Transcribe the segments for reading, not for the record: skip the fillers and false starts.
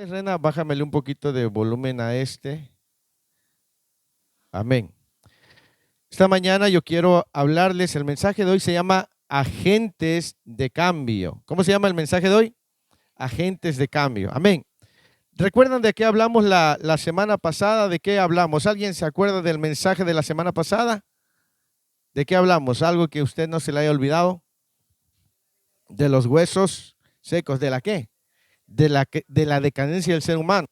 Rena, bájamele un poquito de volumen a este. Amén. Esta mañana yo quiero hablarles, el mensaje de hoy se llama Agentes de Cambio. ¿Cómo se llama el mensaje de hoy? Agentes de Cambio. Amén. ¿Recuerdan de qué hablamos la semana pasada? ¿De qué hablamos? ¿Alguien se acuerda del mensaje de la semana pasada? ¿De qué hablamos? ¿Algo que usted no se le haya olvidado? De los huesos secos. ¿De la qué? De la decadencia del ser humano.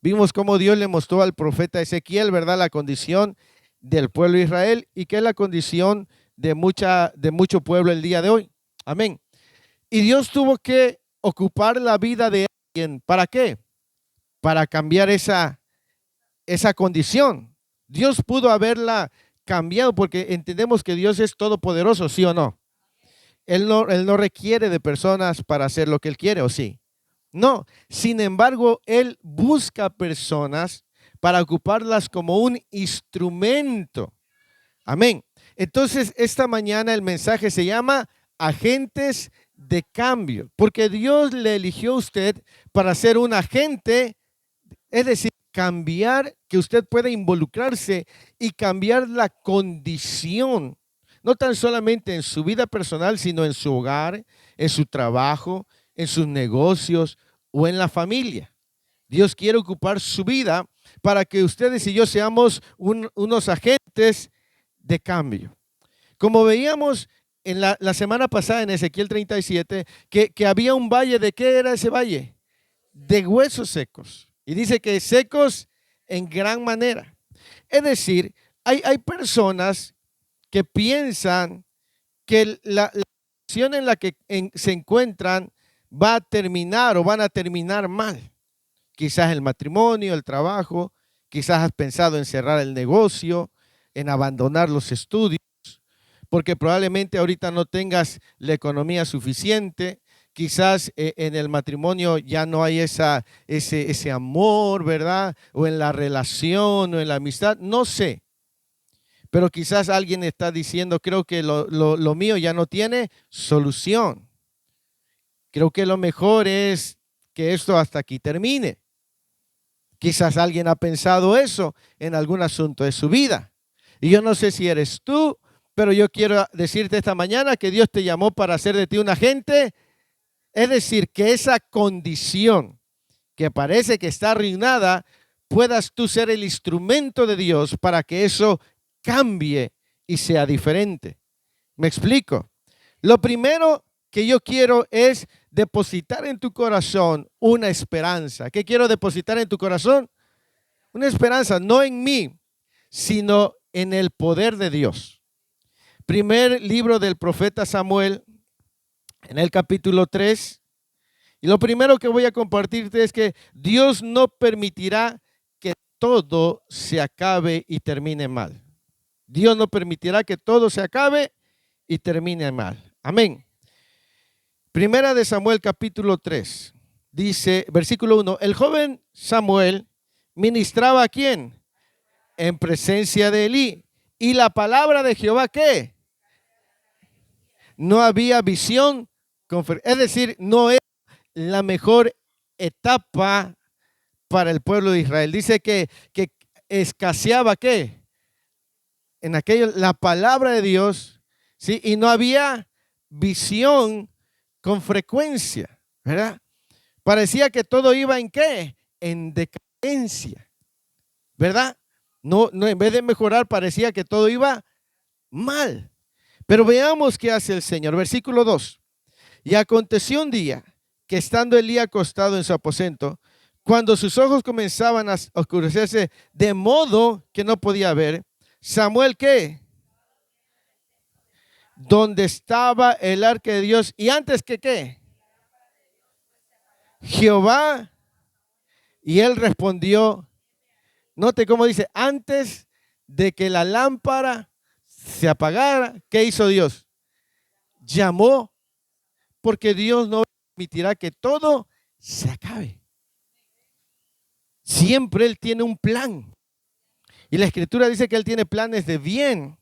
Vimos cómo Dios le mostró al profeta Ezequiel, ¿verdad?, la condición del pueblo de Israel y que es la condición de mucho pueblo el día de hoy. Amén. Y Dios tuvo que ocupar la vida de alguien. ¿Para qué? Para cambiar esa condición. Dios pudo haberla cambiado porque entendemos que Dios es todopoderoso, ¿sí o no? Él no requiere de personas para hacer lo que Él quiere, ¿o sí? No, sin embargo, Él busca personas para ocuparlas como un instrumento. Amén. Entonces, esta mañana el mensaje se llama Agentes de Cambio, porque Dios le eligió a usted para ser un agente, es decir, cambiar, que usted pueda involucrarse y cambiar la condición, no tan solamente en su vida personal, sino en su hogar, en su trabajo, en sus negocios o en la familia. Dios quiere ocupar su vida para que ustedes y yo seamos unos agentes de cambio. Como veíamos en la semana pasada en Ezequiel 37, que había un valle. ¿De qué era ese valle? De huesos secos. Y dice que secos en gran manera. Es decir, hay personas que piensan que la situación en la que se encuentran va a terminar o van a terminar mal. Quizás el matrimonio, el trabajo, quizás has pensado en cerrar el negocio, en abandonar los estudios, porque probablemente ahorita no tengas la economía suficiente. Quizás en el matrimonio ya no hay ese amor, ¿verdad? O en la relación o en la amistad, no sé. Pero quizás alguien está diciendo, creo que lo mío ya no tiene solución. Creo que lo mejor es que esto hasta aquí termine. Quizás alguien ha pensado eso en algún asunto de su vida. Y yo no sé si eres tú, pero yo quiero decirte esta mañana que Dios te llamó para hacer de ti un agente. Es decir, que esa condición que parece que está arruinada, puedas tú ser el instrumento de Dios para que eso cambie y sea diferente. ¿Me explico? Lo primero que yo quiero es depositar en tu corazón una esperanza. ¿Qué quiero depositar en tu corazón? Una esperanza, no en mí, sino en el poder de Dios. Primer libro del profeta Samuel, en el capítulo 3. Y lo primero que voy a compartirte es que Dios no permitirá que todo se acabe y termine mal. Dios no permitirá que todo se acabe y termine mal. Amén. Primera de Samuel capítulo 3. Dice, versículo 1, el joven Samuel ministraba ¿a quién? En presencia de Elí. Y la palabra de Jehová, ¿qué? No había visión. Es decir, no era la mejor etapa para el pueblo de Israel. Dice que escaseaba ¿qué? En aquello la palabra de Dios, ¿sí? Y no había visión con frecuencia, ¿verdad? Parecía que todo iba en ¿qué? En decadencia, ¿verdad? No, en vez de mejorar, parecía que todo iba mal. Pero veamos qué hace el Señor. Versículo 2. Y aconteció un día que estando Elí acostado en su aposento, cuando sus ojos comenzaban a oscurecerse de modo que no podía ver, Samuel, ¿qué? Donde estaba el arca de Dios. Y antes que ¿qué? Jehová. Y él respondió, note cómo dice, antes de que la lámpara se apagara, ¿qué hizo Dios? Llamó, porque Dios no permitirá que todo se acabe. Siempre Él tiene un plan. Y la Escritura dice que Él tiene planes de bien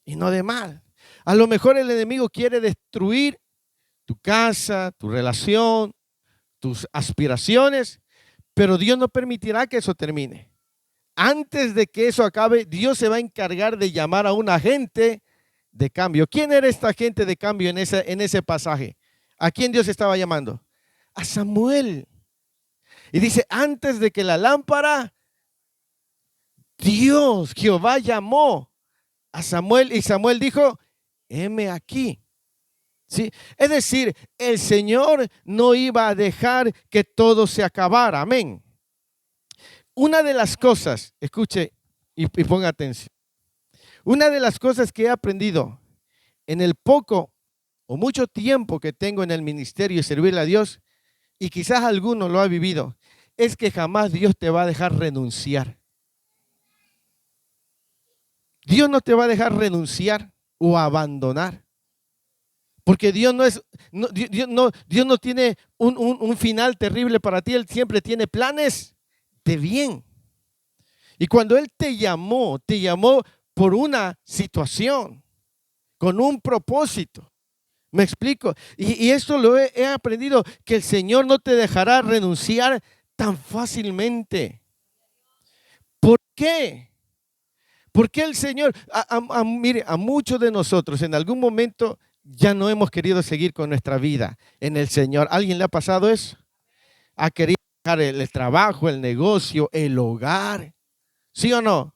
y no de mal. A lo mejor el enemigo quiere destruir tu casa, tu relación, tus aspiraciones, Pero Dios no permitirá que eso termine. Antes de que eso acabe, Dios se va a encargar de llamar a un agente de cambio. ¿Quién era esta agente de cambio en ese pasaje? ¿A quién Dios estaba llamando? A Samuel. Y dice, antes de que la lámpara, Dios, Jehová llamó a Samuel y Samuel dijo, heme aquí. ¿Sí? Es decir, el Señor no iba a dejar que todo se acabara. Amén. Una de las cosas, escuche y ponga atención. Una de las cosas que he aprendido en el poco o mucho tiempo que tengo en el ministerio y servirle a Dios, y quizás alguno lo ha vivido, es que jamás Dios te va a dejar renunciar. Dios no te va a dejar renunciar o abandonar. Porque Dios Dios no tiene un final terrible para ti. Él siempre tiene planes de bien. Y cuando Él te llamó por una situación, con un propósito. ¿Me explico? Y esto lo he aprendido, que el Señor no te dejará renunciar tan fácilmente. ¿Por qué? Porque el Señor, mire, a muchos de nosotros en algún momento ya no hemos querido seguir con nuestra vida en el Señor. ¿A alguien le ha pasado eso? Ha querido dejar el trabajo, el negocio, el hogar. ¿Sí o no?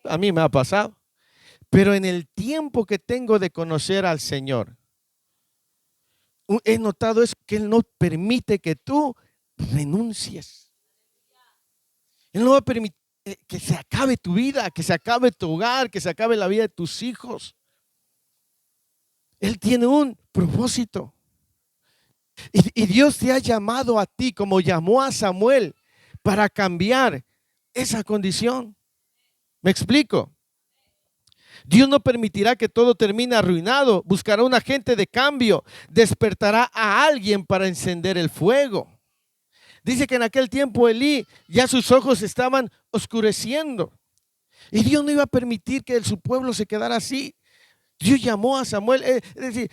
A mí me ha pasado. Pero en el tiempo que tengo de conocer al Señor, he notado eso, que Él no permite que tú renuncies. Él no va a permitir que se acabe tu vida, que se acabe tu hogar, que se acabe la vida de tus hijos. Él tiene un propósito. Y Dios te ha llamado a ti, como llamó a Samuel, para cambiar esa condición. ¿Me explico? Dios no permitirá que todo termine arruinado. Buscará un agente de cambio. Despertará a alguien para encender el fuego. Dice que en aquel tiempo Elí ya sus ojos estaban oscureciendo. Y Dios no iba a permitir que su pueblo se quedara así. Dios llamó a Samuel. Es decir,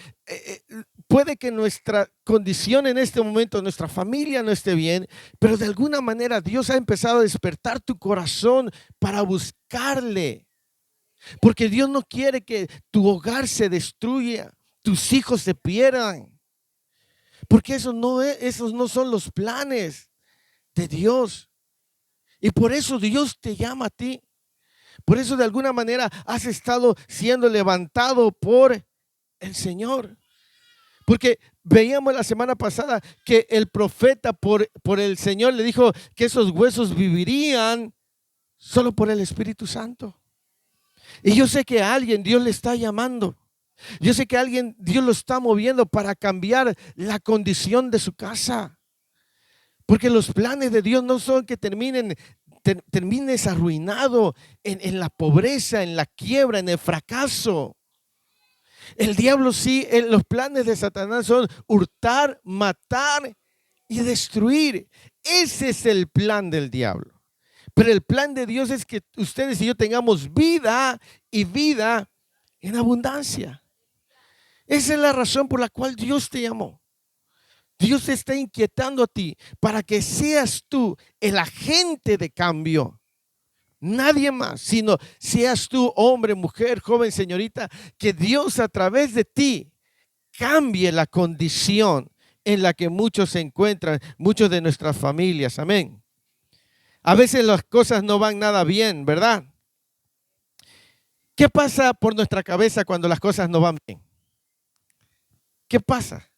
puede que nuestra condición en este momento, nuestra familia no esté bien, pero de alguna manera Dios ha empezado a despertar tu corazón para buscarle. Porque Dios no quiere que tu hogar se destruya, tus hijos se pierdan. Porque esos no son los planes de Dios. Y por eso Dios te llama a ti. Por eso de alguna manera has estado siendo levantado por el Señor. Porque veíamos la semana pasada que el profeta por el Señor le dijo que esos huesos vivirían solo por el Espíritu Santo. Y yo sé que a alguien Dios le está llamando. Yo sé que a alguien Dios lo está moviendo para cambiar la condición de su casa. Porque los planes de Dios no son que termines arruinado en la pobreza, en la quiebra, en el fracaso. El diablo sí, los planes de Satanás son hurtar, matar y destruir. Ese es el plan del diablo. Pero el plan de Dios es que ustedes y yo tengamos vida y vida en abundancia. Esa es la razón por la cual Dios te llamó. Dios te está inquietando a ti para que seas tú el agente de cambio. Nadie más, sino seas tú, hombre, mujer, joven, señorita, que Dios a través de ti cambie la condición en la que muchos se encuentran, muchos de nuestras familias. Amén. A veces las cosas no van nada bien, ¿verdad? ¿Qué pasa por nuestra cabeza cuando las cosas no van bien? ¿Qué pasa?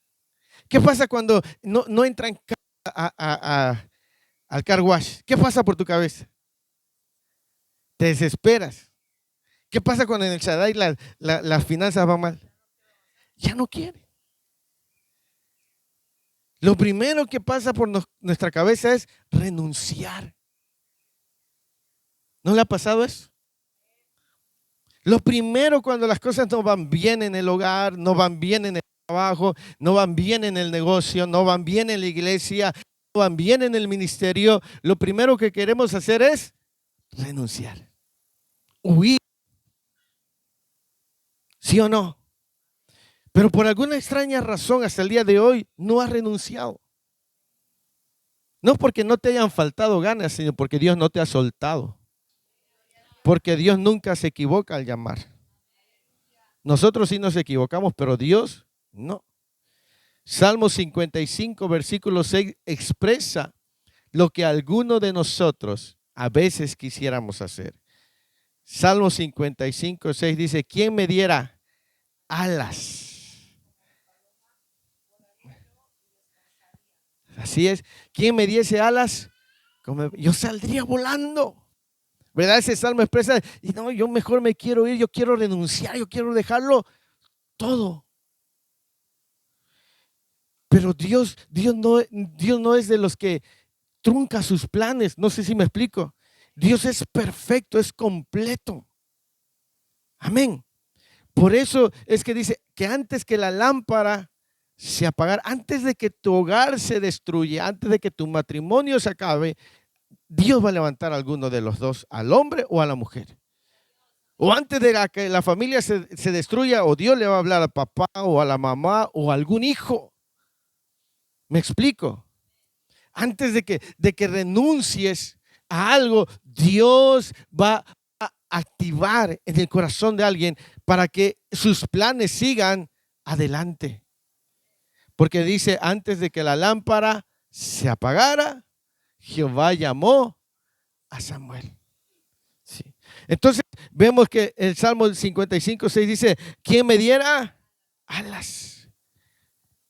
¿Qué pasa cuando no entran al car wash? ¿Qué pasa por tu cabeza? Te desesperas. ¿Qué pasa cuando en el Shaddai las finanzas van mal? Ya no quiere. Lo primero que pasa por nuestra cabeza es renunciar. ¿No le ha pasado eso? Lo primero cuando las cosas no van bien en el hogar, no van bien en el trabajo, no van bien en el negocio, no van bien en la iglesia, no van bien en el ministerio, lo primero que queremos hacer es renunciar, huir. ¿Sí o no? Pero por alguna extraña razón hasta el día de hoy no has renunciado. No porque no te hayan faltado ganas, sino porque Dios no te ha soltado. Porque Dios nunca se equivoca al llamar. Nosotros sí nos equivocamos, pero Dios no. Salmo 55, versículo 6 expresa lo que alguno de nosotros a veces quisiéramos hacer. Salmo 55, 6 dice, ¿quién me diera alas? Así es. ¿Quién me diese alas? Yo saldría volando. ¿Verdad? Ese salmo expresa, y no, yo mejor me quiero ir, yo quiero renunciar, yo quiero dejarlo todo. Pero Dios no es de los que trunca sus planes. No sé si me explico. Dios es perfecto, es completo. Amén. Por eso es que dice que antes que la lámpara se apagara, antes de que tu hogar se destruya, antes de que tu matrimonio se acabe, Dios va a levantar a alguno de los dos, al hombre o a la mujer. O antes de que la familia se destruya, o Dios le va a hablar al papá o a la mamá o a algún hijo. ¿Me explico? Antes de que renuncies a algo, Dios va a activar en el corazón de alguien para que sus planes sigan adelante. Porque dice, antes de que la lámpara se apagara, Jehová llamó a Samuel. Sí. Entonces, vemos que el Salmo 55, 6 dice, ¿quién me diera alas?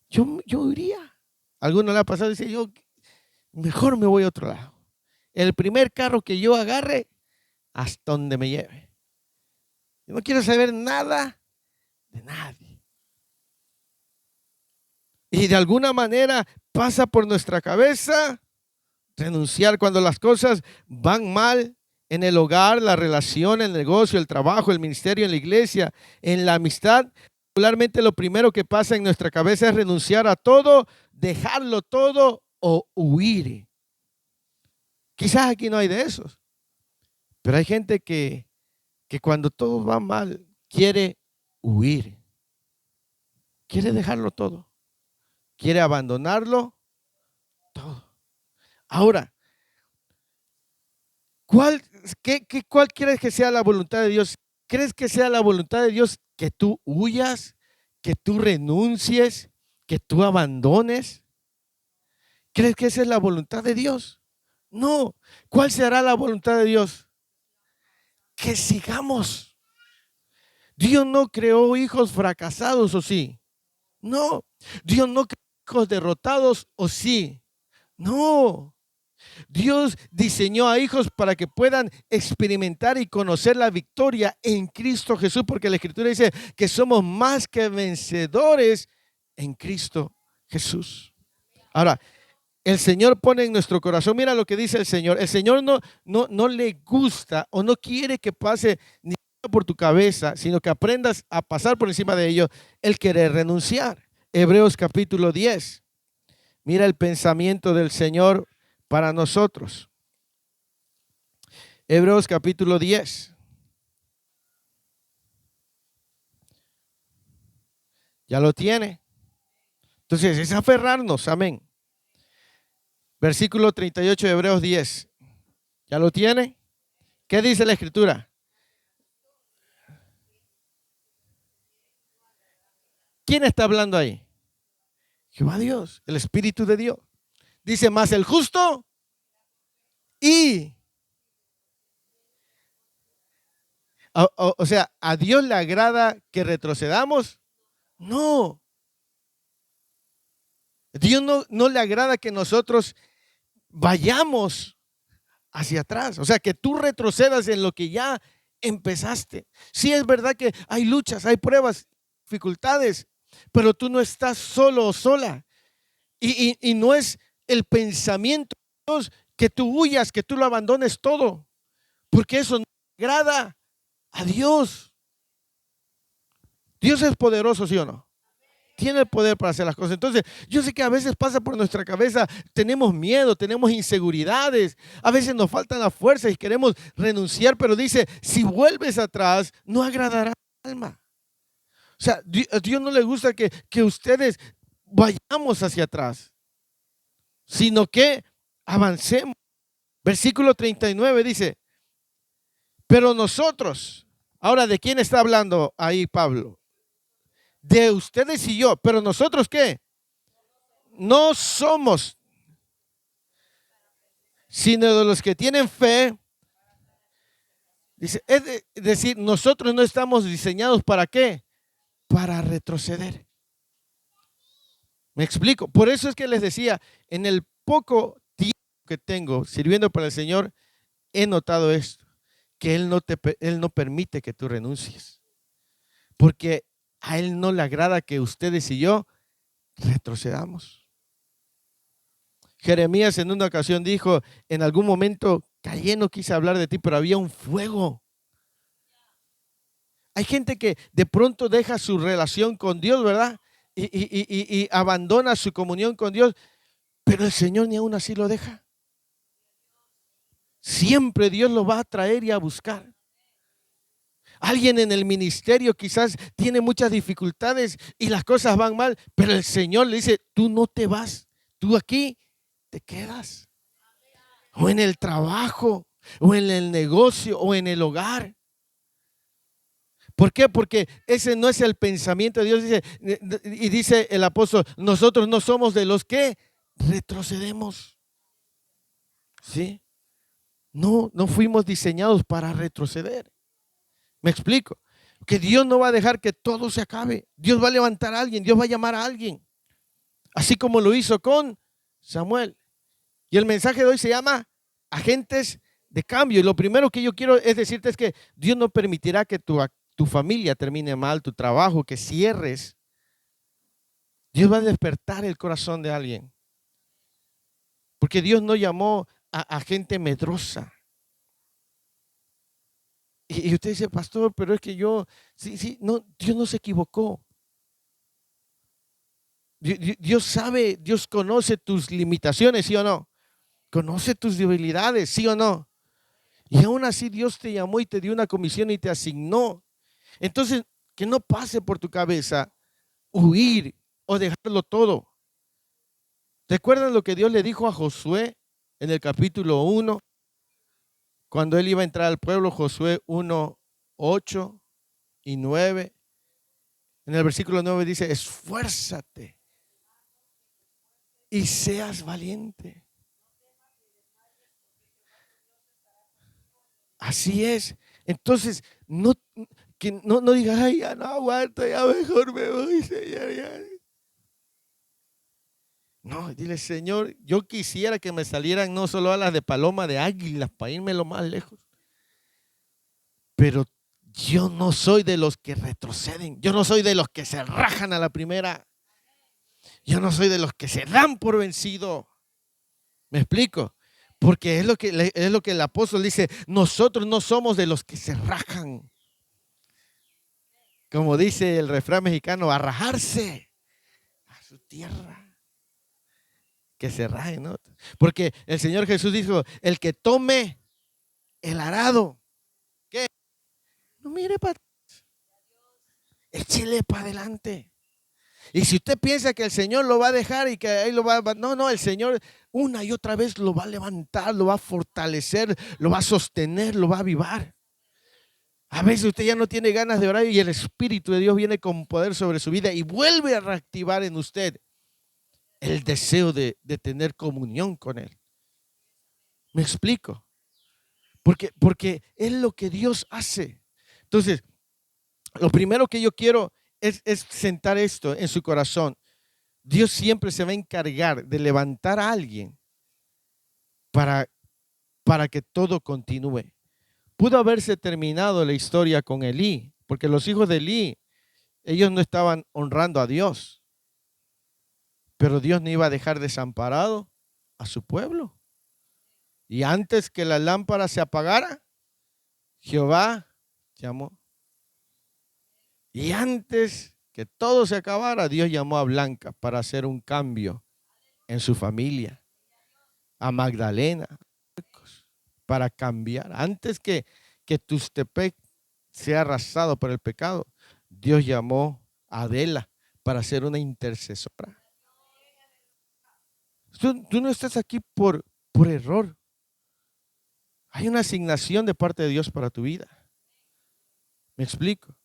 Yo iría. Alguno le ha pasado y dice, yo mejor me voy a otro lado. El primer carro que yo agarre, hasta donde me lleve. Yo no quiero saber nada de nadie. Y de alguna manera pasa por nuestra cabeza renunciar cuando las cosas van mal en el hogar, la relación, el negocio, el trabajo, el ministerio, en la iglesia, en la amistad. Regularmente lo primero que pasa en nuestra cabeza es renunciar a todo, dejarlo todo o huir. Quizás aquí no hay de esos, pero hay gente que cuando todo va mal quiere huir, quiere dejarlo todo, quiere abandonarlo todo. Ahora, ¿cuál quieres que sea la voluntad de Dios? ¿Crees que sea la voluntad de Dios que tú huyas, que tú renuncies, que tú abandones? ¿Crees que esa es la voluntad de Dios? No. ¿Cuál será la voluntad de Dios? Que sigamos. Dios no creó hijos fracasados, ¿o sí? No. Dios no creó hijos derrotados, ¿o sí? No. Dios diseñó a hijos para que puedan experimentar y conocer la victoria en Cristo Jesús, porque la Escritura dice que somos más que vencedores en Cristo Jesús. Ahora, el Señor pone en nuestro corazón, mira lo que dice el Señor. El Señor no le gusta o no quiere que pase ni por tu cabeza, sino que aprendas a pasar por encima de ello el querer renunciar. Hebreos capítulo 10. Mira el pensamiento del Señor para nosotros. Hebreos capítulo 10. ¿Ya lo tiene? Entonces es aferrarnos, amén. Versículo 38 de Hebreos 10. ¿Ya lo tiene? ¿Qué dice la Escritura? ¿Quién está hablando ahí? Jehová Dios, el Espíritu de Dios. Dice, más el justo y... O sea, ¿a Dios le agrada que retrocedamos? No. Dios no le agrada que nosotros vayamos hacia atrás. O sea, que tú retrocedas en lo que ya empezaste. Sí, es verdad que hay luchas, hay pruebas, dificultades, pero tú no estás solo o sola. Y no es el pensamiento de Dios que tú huyas, que tú lo abandones todo, porque eso no agrada a Dios. Dios es poderoso, ¿sí o no? Tiene el poder para hacer las cosas. Entonces, yo sé que a veces pasa por nuestra cabeza, tenemos miedo, tenemos inseguridades, a veces nos faltan las fuerzas y queremos renunciar, pero dice, si vuelves atrás, no agradará a tu alma. O sea, a Dios no le gusta que ustedes vayamos hacia atrás, sino que avancemos. Versículo 39 dice, pero nosotros, ahora, ¿de quién está hablando ahí Pablo? De ustedes y yo, pero nosotros ¿qué? No somos, sino de los que tienen fe. Dice, es decir, nosotros no estamos diseñados ¿para qué? Para retroceder. Me explico. Por eso es que les decía, en el poco tiempo que tengo sirviendo para el Señor, he notado esto, que Él no permite que tú renuncies. Porque a Él no le agrada que ustedes y yo retrocedamos. Jeremías en una ocasión dijo, en algún momento callé, no quise hablar de ti, pero había un fuego. Hay gente que de pronto deja su relación con Dios, ¿verdad? Y abandona su comunión con Dios, pero el Señor ni aún así lo deja. Siempre Dios lo va a traer y a buscar. Alguien en el ministerio quizás tiene muchas dificultades y las cosas van mal, pero el Señor le dice, tú no te vas, tú aquí te quedas. O en el trabajo, o en el negocio, o en el hogar. ¿Por qué? Porque ese no es el pensamiento de Dios. Y dice el apóstol, nosotros no somos de los que retrocedemos. ¿Sí? No fuimos diseñados para retroceder. ¿Me explico? Que Dios no va a dejar que todo se acabe. Dios va a levantar a alguien, Dios va a llamar a alguien. Así como lo hizo con Samuel. Y el mensaje de hoy se llama agentes de cambio. Y lo primero que yo quiero es decirte es que Dios no permitirá que tu familia termine mal, tu trabajo, que cierres. Dios va a despertar el corazón de alguien. Porque Dios no llamó a gente medrosa. Y usted dice, pastor, pero es que no, Dios no se equivocó. Dios sabe, Dios conoce tus limitaciones, ¿sí o no? Conoce tus debilidades, ¿sí o no? Y aún así Dios te llamó y te dio una comisión y te asignó. Entonces, que no pase por tu cabeza huir o dejarlo todo. ¿Recuerdan lo que Dios le dijo a Josué en el capítulo 1? Cuando él iba a entrar al pueblo, Josué 1, 8 y 9. En el versículo 9 dice, esfuérzate y seas valiente. Así es. Entonces, no digas, ay, ya no aguanto, ya mejor me voy, Señor. Ya. No, dile, Señor, yo quisiera que me salieran no solo alas de paloma, de águilas, para irme lo más lejos. Pero yo no soy de los que retroceden. Yo no soy de los que se rajan a la primera. Yo no soy de los que se dan por vencido. ¿Me explico? Porque es lo que el apóstol dice, nosotros no somos de los que se rajan. Como dice el refrán mexicano, a rajarse a su tierra. Que se raje, ¿no? Porque el Señor Jesús dijo, el que tome el arado, ¿qué? No mire para atrás, échele para adelante. Y si usted piensa que el Señor lo va a dejar y que ahí lo va a... No, el Señor una y otra vez lo va a levantar, lo va a fortalecer, lo va a sostener, lo va a avivar. A veces usted ya no tiene ganas de orar y el Espíritu de Dios viene con poder sobre su vida y vuelve a reactivar en usted el deseo de tener comunión con Él. ¿Me explico? Porque es lo que Dios hace. Entonces, lo primero que yo quiero es sentar esto en su corazón. Dios siempre se va a encargar de levantar a alguien para que todo continúe. Pudo haberse terminado la historia con Elí, porque los hijos de Elí, ellos no estaban honrando a Dios. Pero Dios no iba a dejar desamparado a su pueblo. Y antes que la lámpara se apagara, Jehová llamó. Y antes que todo se acabara, Dios llamó a Blanca para hacer un cambio en su familia. A Magdalena, para cambiar. Antes que Tustepec sea arrasado por el pecado, Dios llamó a Adela para ser una intercesora. Tú no estás aquí por error. Hay una asignación de parte de Dios para tu vida. ¿Me explico?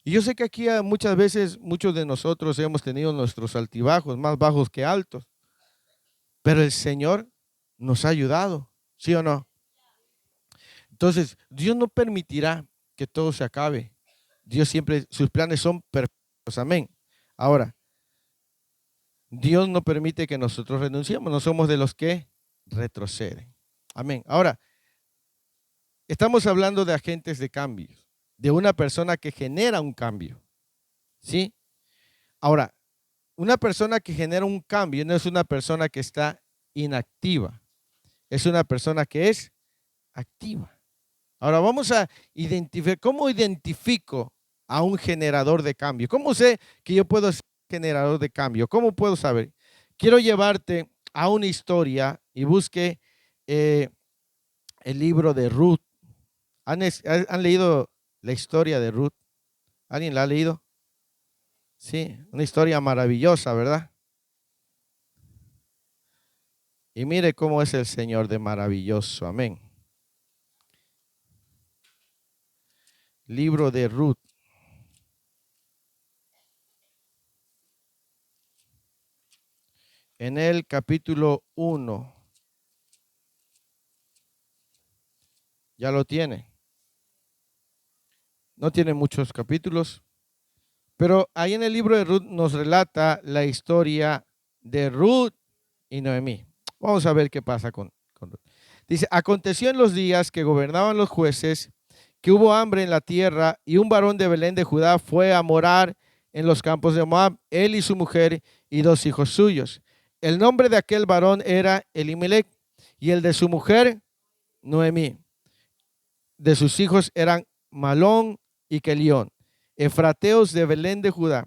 Y yo sé que aquí muchas veces muchos de nosotros hemos tenido nuestros altibajos, más bajos que altos. Pero el Señor nos ha ayudado, ¿sí o no? Entonces, Dios no permitirá que todo se acabe. Dios siempre, sus planes son perfectos. Amén. Ahora, Dios no permite que nosotros renunciemos. No somos de los que retroceden. Amén. Ahora, estamos hablando de agentes de cambio, de una persona que genera un cambio. ¿Sí? Ahora, una persona que genera un cambio no es una persona que está inactiva. Es una persona que es activa. Ahora vamos a identificar, ¿cómo identifico a un generador de cambio? ¿Cómo sé que yo puedo ser generador de cambio? ¿Cómo puedo saber? Quiero llevarte a una historia y busque el libro de Ruth. ¿Han leído la historia de Ruth? ¿Alguien la ha leído? Sí, una historia maravillosa, ¿verdad? Y mire cómo es el Señor de maravilloso. Amén. Libro de Ruth. En el capítulo 1. Ya lo tiene. No tiene muchos capítulos. Pero ahí en el libro de Ruth nos relata la historia de Ruth y Noemí. Vamos a ver qué pasa con Ruth. Dice, aconteció en los días que gobernaban los jueces, que hubo hambre en la tierra, y un varón de Belén de Judá fue a morar en los campos de Moab, él y su mujer y 2 hijos suyos. El nombre de aquel varón era Elimelech, y el de su mujer, Noemí. De sus hijos eran Malón y Kelión, efrateos de Belén de Judá.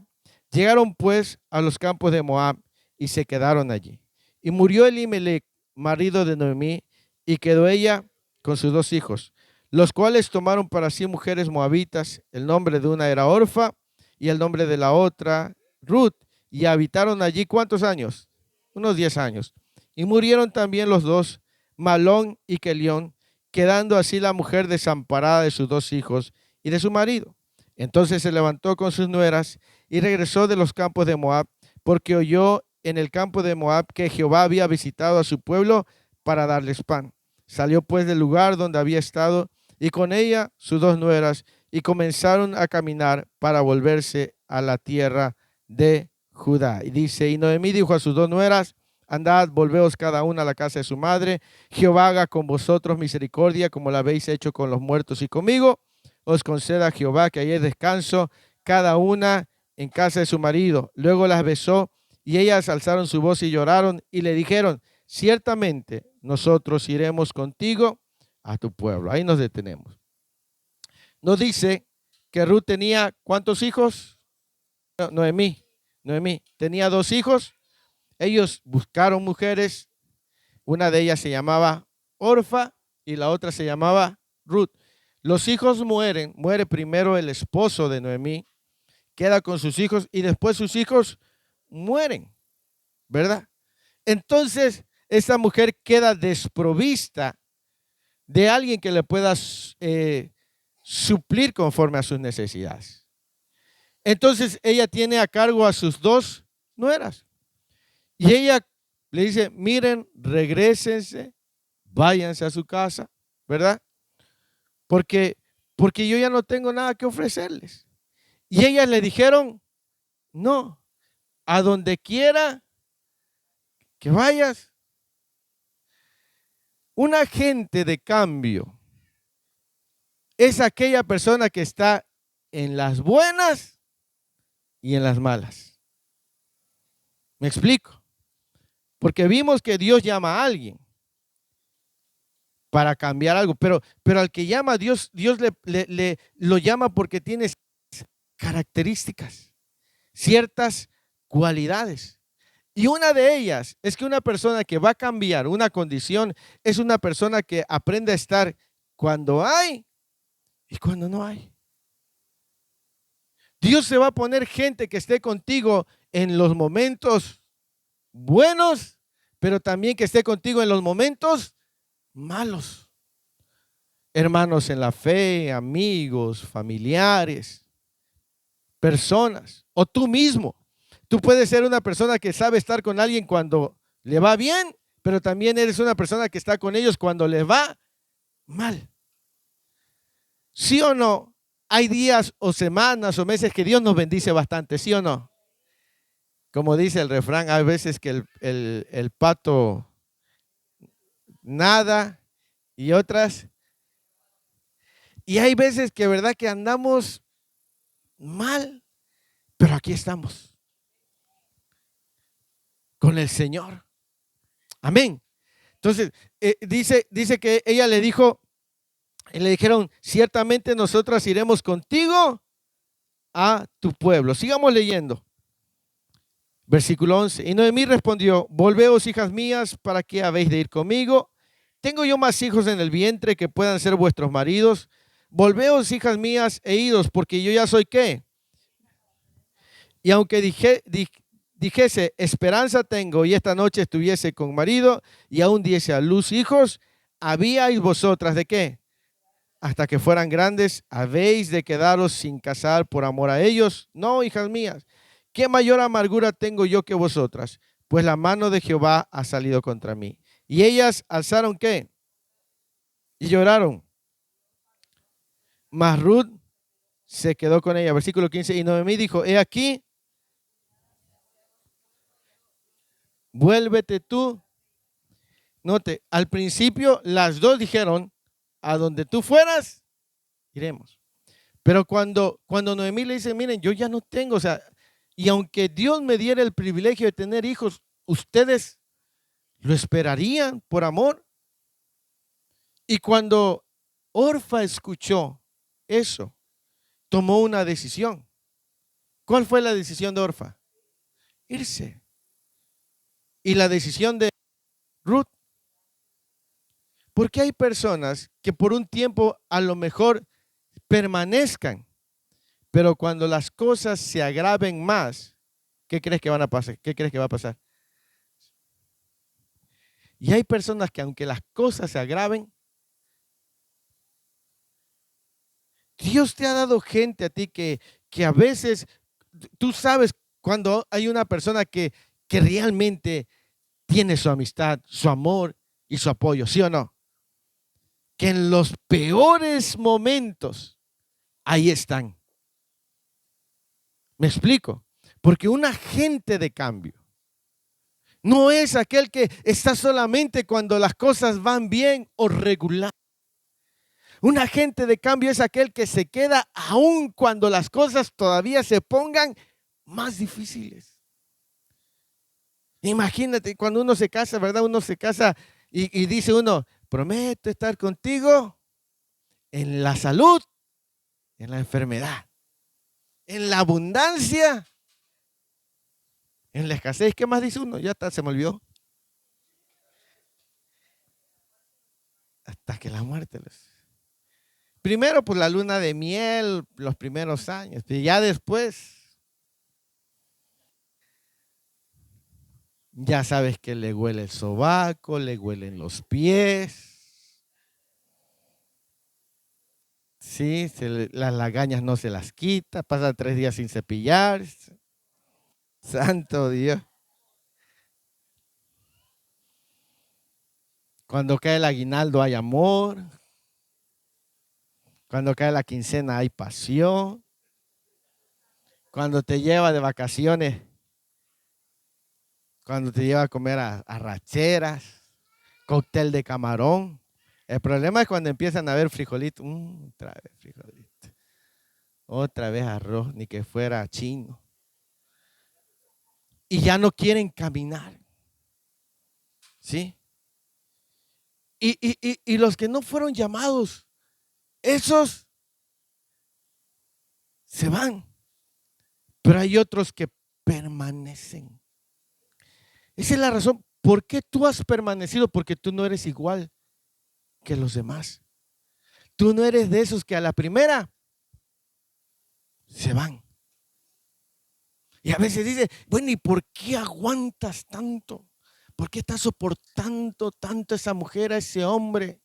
Llegaron pues a los campos de Moab y se quedaron allí. Y murió Elimelech, marido de Noemí, y quedó ella con sus 2 hijos, los cuales tomaron para sí mujeres moabitas. El nombre de una era Orfa y el nombre de la otra Ruth, y habitaron allí ¿cuántos años? Unos 10 años. Y murieron también los 2, Malón y Kelión, quedando así la mujer desamparada de sus 2 hijos y de su marido. Entonces se levantó con sus nueras y regresó de los campos de Moab, porque oyó en el campo de Moab que Jehová había visitado a su pueblo para darles pan. Salió pues del lugar donde había estado y con ella sus 2 nueras, y comenzaron a caminar para volverse a la tierra de Judá. Y dice, y Noemí dijo a sus 2 nueras, andad, volveos cada una a la casa de su madre. Jehová haga con vosotros misericordia, como la habéis hecho con los muertos y conmigo. Os conceda Jehová que halléis descanso, cada una en casa de su marido. Luego las besó, y ellas alzaron su voz y lloraron, y le dijeron, ciertamente nosotros iremos contigo a tu pueblo. Ahí nos detenemos. Nos dice que Ruth tenía ¿cuántos hijos? Noemí tenía 2 hijos. Ellos buscaron mujeres, una de ellas se llamaba Orfa y la otra se llamaba Ruth. Los hijos mueren, muere primero el esposo de Noemí, queda con sus hijos y después sus hijos mueren, ¿verdad? Entonces, esta mujer queda desprovista de alguien que le pueda suplir conforme a sus necesidades. Entonces, ella tiene a cargo a sus 2 nueras. Y ella le dice, miren, regrésense, váyanse a su casa, ¿verdad? Porque yo ya no tengo nada que ofrecerles. Y ellas le dijeron, no, a donde quiera que vayas. Un agente de cambio es aquella persona que está en las buenas y en las malas. ¿Me explico? Porque vimos que Dios llama a alguien para cambiar algo, pero al que llama a Dios, Dios lo llama porque tiene características, ciertas cualidades. Y una de ellas es que una persona que va a cambiar una condición es una persona que aprende a estar cuando hay y cuando no hay. Dios se va a poner gente que esté contigo en los momentos buenos, pero también que esté contigo en los momentos malos. Hermanos en la fe, amigos, familiares, personas, o tú mismo. Tú puedes ser una persona que sabe estar con alguien cuando le va bien, pero también eres una persona que está con ellos cuando les va mal. ¿Sí o no? Hay días o semanas o meses que Dios nos bendice bastante, ¿sí o no? Como dice el refrán, hay veces que el pato nada y otras. Y hay veces que, verdad, que andamos mal, pero aquí estamos con el Señor. Amén. Entonces, dice que ella le dijo, y le dijeron, ciertamente nosotras iremos contigo a tu pueblo. Sigamos leyendo. Versículo 11. Y Noemí respondió, volveos, hijas mías, ¿para qué habéis de ir conmigo? ¿Tengo yo más hijos en el vientre que puedan ser vuestros maridos? Volveos, hijas mías, e idos, porque yo ya soy ¿qué? Y aunque dijese, esperanza tengo, y esta noche estuviese con marido, y aún diese a luz hijos, ¿habíais vosotras de qué? Hasta que fueran grandes, ¿habéis de quedaros sin casar por amor a ellos? No, hijas mías, ¿qué mayor amargura tengo yo que vosotras? Pues la mano de Jehová ha salido contra mí. Y ellas alzaron ¿qué? Y lloraron. Mas Ruth se quedó con ella. Versículo 15. Y Noemí dijo, he aquí, vuélvete tú. Note, al principio las dos dijeron, a donde tú fueras, iremos. Pero cuando Noemí le dice, miren, yo ya no tengo, o sea, y aunque Dios me diera el privilegio de tener hijos, ¿ustedes lo esperarían por amor? Y cuando Orfa escuchó eso, tomó una decisión. ¿Cuál fue la decisión de Orfa? Irse. Y la decisión de Ruth, porque hay personas que por un tiempo a lo mejor permanezcan, pero cuando las cosas se agraven más, ¿qué crees que van a pasar? ¿Qué crees que va a pasar? Y hay personas que aunque las cosas se agraven, Dios te ha dado gente a ti que a veces tú sabes cuando hay una persona que realmente tiene su amistad, su amor y su apoyo, ¿sí o no? Que en los peores momentos, ahí están. ¿Me explico? Porque un agente de cambio no es aquel que está solamente cuando las cosas van bien o regular. Un agente de cambio es aquel que se queda aún cuando las cosas todavía se pongan más difíciles. Imagínate cuando uno se casa, ¿verdad? Uno se casa y dice uno, prometo estar contigo en la salud, en la enfermedad, en la abundancia, en la escasez. ¿Qué más dice uno? Ya está, se me olvidó. Hasta que la muerte los... Primero, pues la luna de miel, los primeros años, y ya después, ya sabes que le huele el sobaco, le huelen los pies, sí, las lagañas no se las quita, pasa 3 días sin cepillarse. Santo Dios. Cuando cae el aguinaldo hay amor. Cuando cae la quincena hay pasión. Cuando te lleva de vacaciones, cuando te lleva a comer arracheras, cóctel de camarón. El problema es cuando empiezan a ver frijolitos. Otra vez frijolito. Otra vez arroz, ni que fuera chino. Y ya no quieren caminar. ¿Sí? Y los que no fueron llamados, esos se van. Pero hay otros que permanecen. Esa es la razón. ¿Por qué tú has permanecido? Porque tú no eres igual que los demás. Tú no eres de esos que a la primera se van. Y a veces dice, bueno, ¿y por qué aguantas tanto? ¿Por qué estás soportando tanto a esa mujer, a ese hombre?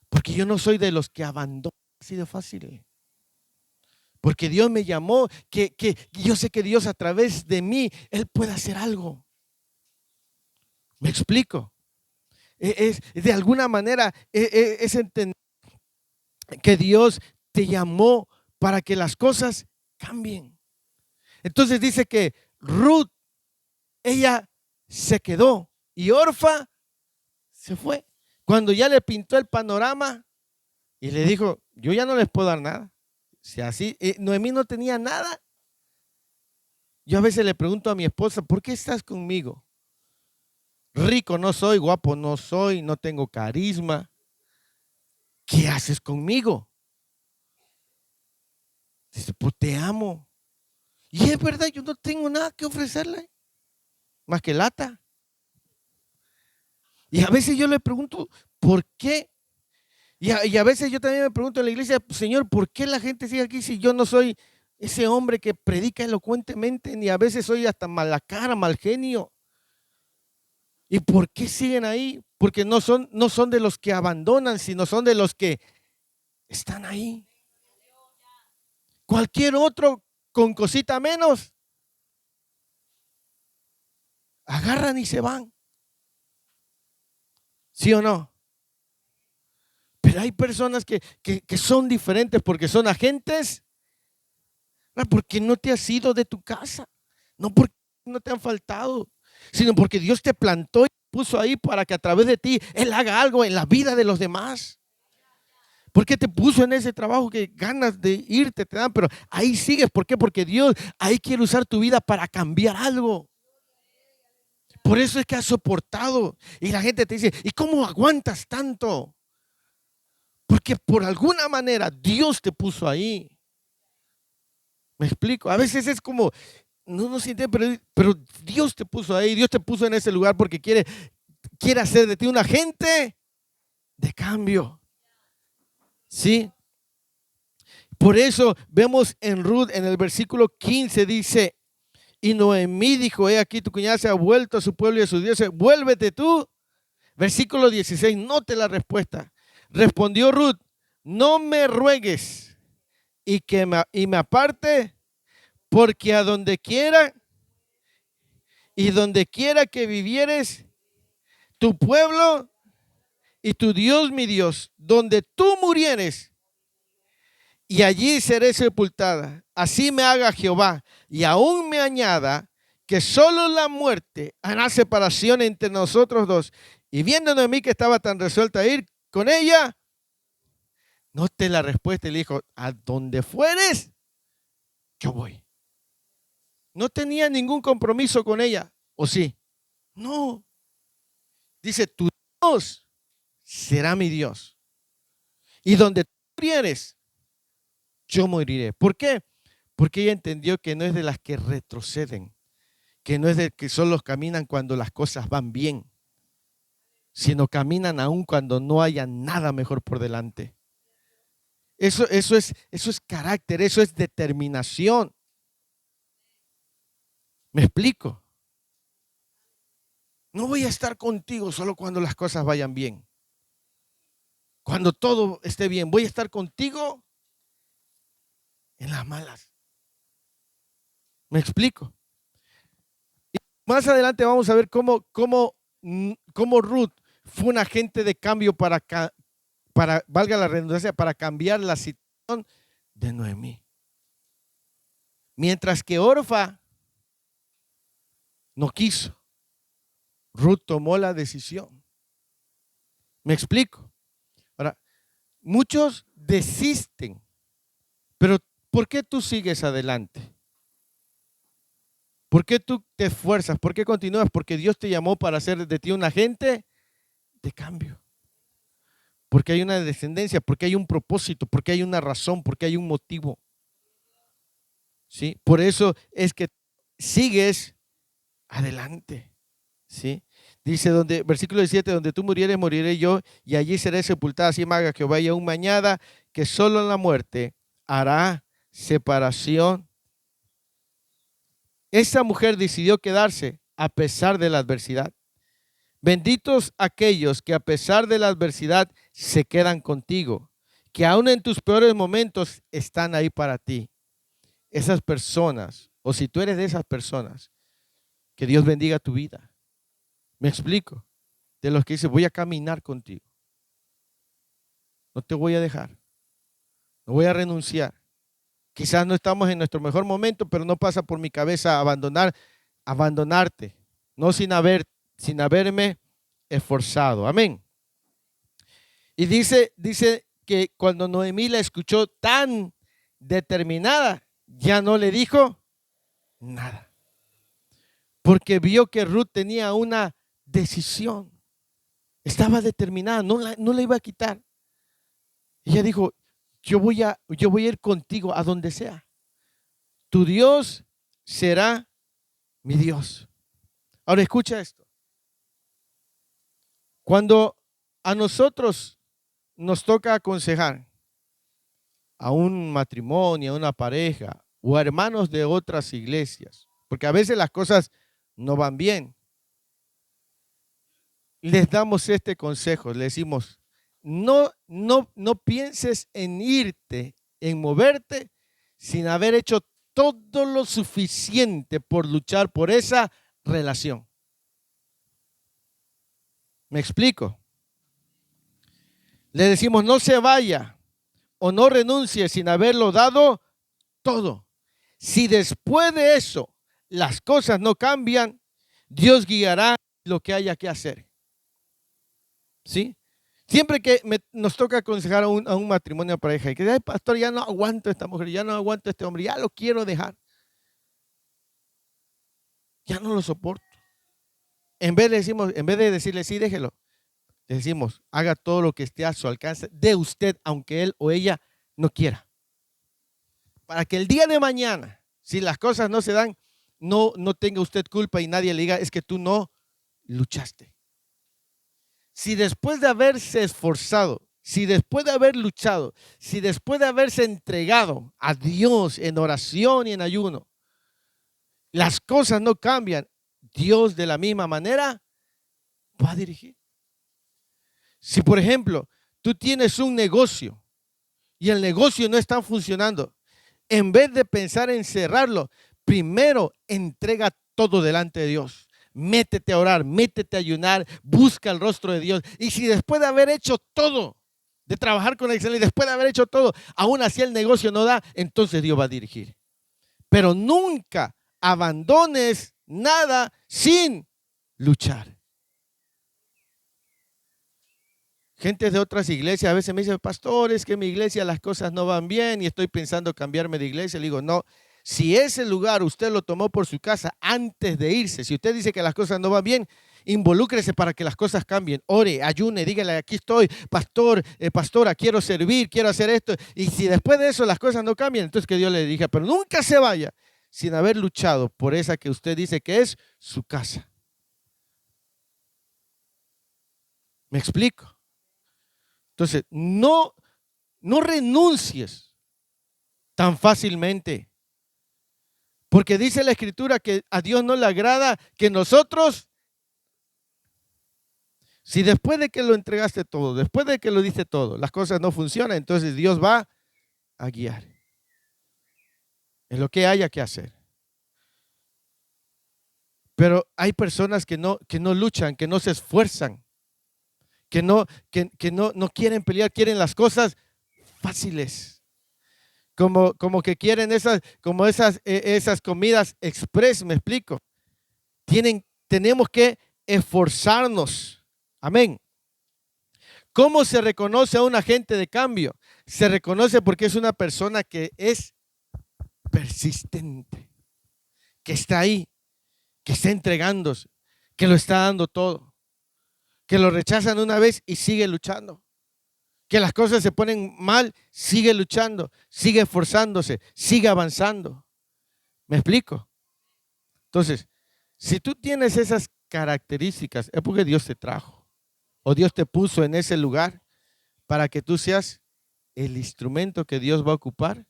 Porque yo no soy de los que abandonan así de fácil. Porque Dios me llamó, que yo sé que Dios a través de mí, Él puede hacer algo. ¿Me explico? Es de alguna manera, es entender que Dios te llamó para que las cosas cambien. Entonces dice que Ruth, ella se quedó y Orfa se fue. Cuando ya le pintó el panorama y le dijo, yo ya no les puedo dar nada. Si así, Noemí no tenía nada. Yo a veces le pregunto a mi esposa, ¿por qué estás conmigo? Rico no soy, guapo no soy, no tengo carisma. ¿Qué haces conmigo? Dice, pues te amo. Y es verdad, yo no tengo nada que ofrecerle, más que lata. Y a veces yo le pregunto, ¿por qué? Y a veces yo también me pregunto en la iglesia, Señor, ¿por qué la gente sigue aquí si yo no soy ese hombre que predica elocuentemente, ni a veces soy hasta mala cara, mal genio? ¿Y por qué siguen ahí? Porque no son de los que abandonan, sino son de los que están ahí. Cualquier otro con cosita menos, agarran y se van. ¿Sí o no? Pero hay personas que son diferentes porque son agentes, ¿no? Porque no te has ido de tu casa, no porque no te han faltado, sino porque Dios te plantó y puso ahí para que a través de ti Él haga algo en la vida de los demás. Porque te puso en ese trabajo que ganas de irte, te dan, pero ahí sigues. ¿Por qué? Porque Dios ahí quiere usar tu vida para cambiar algo. Por eso es que has soportado. Y la gente te dice, ¿y cómo aguantas tanto? Porque por alguna manera Dios te puso ahí. ¿Me explico? A veces es como, no se entiende, pero Dios te puso ahí. Dios te puso en ese lugar porque quiere hacer de ti un agente de cambio. ¿Sí? Por eso vemos en Ruth, en el versículo 15 dice, y Noemí dijo, he aquí tu cuñada se ha vuelto a su pueblo y a sus dioses, vuélvete tú. Versículo 16, note la respuesta. Respondió Ruth, no me ruegues y me aparte, porque a donde quiera y donde quiera que vivieres, tu pueblo y tu Dios mi Dios, donde tú murieres, y allí seré sepultada. Así me haga Jehová, y aún me añada que solo la muerte hará separación entre nosotros dos. Y viéndonos a mí que estaba tan resuelta a ir con ella, note la respuesta y le dijo, a donde fueres, yo voy. No tenía ningún compromiso con ella, ¿o sí? No. Dice, tu Dios será mi Dios. Y donde tú murieres, yo moriré. ¿Por qué? Porque ella entendió que no es de las que retroceden, que no es de que solo caminan cuando las cosas van bien, sino caminan aún cuando no haya nada mejor por delante. Eso es carácter, eso es determinación. ¿Me explico? No voy a estar contigo solo cuando las cosas vayan bien. Cuando todo esté bien, voy a estar contigo en las malas. ¿Me explico? Y más adelante vamos a ver cómo Ruth fue un agente de cambio para, valga la redundancia, para cambiar la situación de Noemí. Mientras que Orfa no quiso, Ruth tomó la decisión. ¿Me explico? Ahora, muchos desisten, pero ¿por qué tú sigues adelante? ¿Por qué tú te esfuerzas? ¿Por qué continúas? Porque Dios te llamó para hacer de ti un agente de cambio. Porque hay una descendencia, porque hay un propósito, porque hay una razón, porque hay un motivo. ¿Sí? Por eso es que sigues adelante. ¿Sí? Dice, versículo 17, donde tú murieres, moriré yo, y allí seré sepultada. Así me haga Jehová, y aún mañana, que solo en la muerte hará separación. Esa mujer decidió quedarse a pesar de la adversidad. Benditos aquellos que a pesar de la adversidad se quedan contigo, que aún en tus peores momentos están ahí para ti. Esas personas, o si tú eres de esas personas, que Dios bendiga tu vida. ¿Me explico? De los que dicen, voy a caminar contigo. No te voy a dejar. No voy a renunciar. Quizás no estamos en nuestro mejor momento, pero no pasa por mi cabeza abandonarte, no sin haberme esforzado. Amén. Y dice que cuando Noemí la escuchó tan determinada, ya no le dijo nada. Porque vio que Ruth tenía una decisión. Estaba determinada, no la iba a quitar. Ella dijo, yo voy a ir contigo a donde sea. Tu Dios será mi Dios. Ahora escucha esto. Cuando a nosotros nos toca aconsejar a un matrimonio, a una pareja o a hermanos de otras iglesias, porque a veces las cosas no van bien, les damos este consejo, le decimos, no pienses en irte, en moverte, sin haber hecho todo lo suficiente por luchar por esa relación. ¿Me explico? Le decimos, no se vaya o no renuncie sin haberlo dado todo. Si después de eso las cosas no cambian, Dios guiará lo que haya que hacer. ¿Sí? Siempre que nos toca aconsejar a un matrimonio de pareja y que, ay, pastor, ya no aguanto a esta mujer, ya no aguanto a este hombre, ya lo quiero dejar. Ya no lo soporto. En vez de decirle, sí, déjelo, le decimos, haga todo lo que esté a su alcance de usted, aunque él o ella no quiera. Para que el día de mañana, si las cosas no se dan, no tenga usted culpa y nadie le diga, es que tú no luchaste. Si después de haberse esforzado, si después de haber luchado, si después de haberse entregado a Dios en oración y en ayuno, las cosas no cambian, Dios de la misma manera va a dirigir. Si, por ejemplo, tú tienes un negocio y el negocio no está funcionando, en vez de pensar en cerrarlo, primero entrega todo delante de Dios. Métete a orar, métete a ayunar, busca el rostro de Dios. Y si después de haber hecho todo, de trabajar con excelencia, después de haber hecho todo, aún así el negocio no da, entonces Dios va a dirigir. Pero nunca abandones nada sin luchar. Gente de otras iglesias a veces me dice, pastor, es que en mi iglesia las cosas no van bien y estoy pensando cambiarme de iglesia. Le digo, no, si ese lugar usted lo tomó por su casa antes de irse, si usted dice que las cosas no van bien, involúcrese para que las cosas cambien. Ore, ayune, dígale, aquí estoy, pastor, pastora, quiero servir, quiero hacer esto. Y si después de eso las cosas no cambian, entonces que Dios le diga, pero nunca se vaya sin haber luchado por esa que usted dice que es su casa. ¿Me explico? Entonces, no renuncies tan fácilmente. Porque dice la Escritura que a Dios no le agrada que nosotros, si después de que lo entregaste todo, después de que lo diste todo, las cosas no funcionan, entonces Dios va a guiar en lo que haya que hacer. Pero hay personas que no luchan, que no se esfuerzan, que no quieren pelear, quieren las cosas fáciles. Como que quieren esas comidas express, me explico. Tenemos que esforzarnos. Amén. ¿Cómo se reconoce a un agente de cambio? Se reconoce porque es una persona que es persistente, que está ahí, que está entregándose, que lo está dando todo, que lo rechazan una vez y sigue luchando. Que las cosas se ponen mal, sigue luchando, sigue esforzándose, sigue avanzando. ¿Me explico? Entonces, si tú tienes esas características, es porque Dios te trajo o Dios te puso en ese lugar para que tú seas el instrumento que Dios va a ocupar